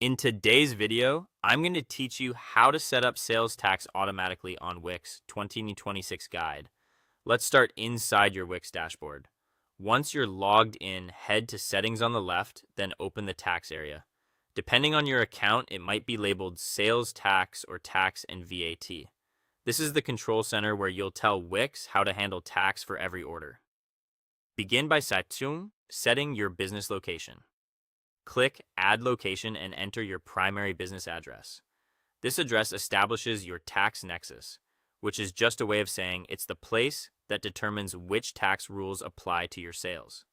In today's video, I'm going to teach you how to set up sales tax automatically on Wix 2026 guide. Let's start inside your Wix dashboard. Once you're logged in, head to settings on the left, then open the tax area. Depending on your account, it might be labeled sales tax or tax and VAT. This is the control center where you'll tell Wix how to handle tax for every order. Begin by setting your business location. Click Add Location and enter your primary business address. This address establishes your tax nexus, which is just a way of saying it's the place that determines which tax rules apply to your sales.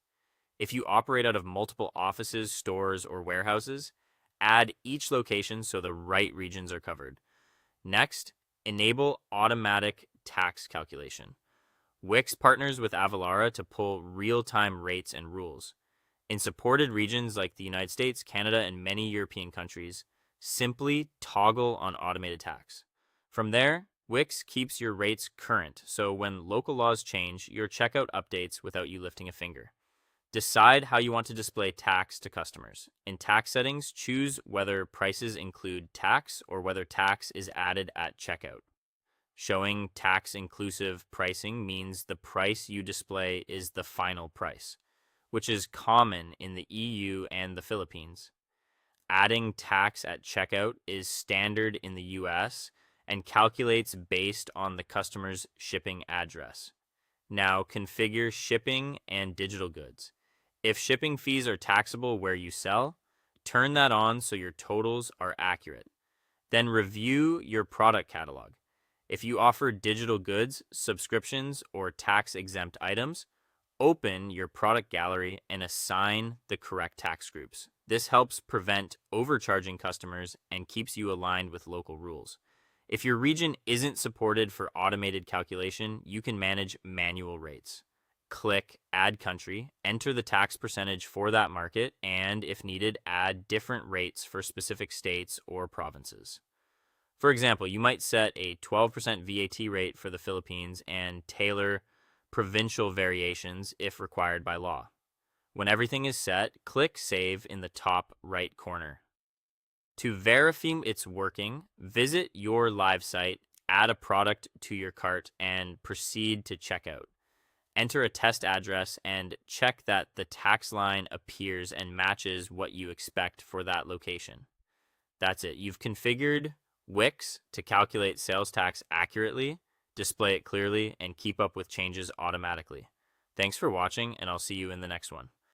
If you operate out of multiple offices, stores, or warehouses, add each location so the right regions are covered. Next, enable automatic tax calculation. Wix partners with Avalara to pull real-time rates and rules. In supported regions like the United States, Canada, and many European countries, simply toggle on automated tax. From there, Wix keeps your rates current, so when local laws change, your checkout updates without you lifting a finger. Decide how you want to display tax to customers. In tax settings, choose whether prices include tax or whether tax is added at checkout. Showing tax-inclusive pricing means the price you display is the final price, which is common in the EU and the Philippines. Adding tax at checkout is standard in the US and calculates based on the customer's shipping address. Now configure shipping and digital goods. If shipping fees are taxable where you sell, turn that on so your totals are accurate. Then review your product catalog. If you offer digital goods, subscriptions, or tax-exempt items, open your product gallery and assign the correct tax groups. This helps prevent overcharging customers and keeps you aligned with local rules. If your region isn't supported for automated calculation, you can manage manual rates. Click Add Country, enter the tax percentage for that market, and if needed, add different rates for specific states or provinces. For example, you might set a 12% VAT rate for the Philippines and tailor provincial variations if required by law. When everything is set, click Save in the top right corner. To verify it's working, visit your live site, add a product to your cart, and proceed to checkout. Enter a test address and check that the tax line appears and matches what you expect for that location. That's it. You've configured Wix to calculate sales tax accurately, display it clearly, and keep up with changes automatically. Thanks for watching, and I'll see you in the next one.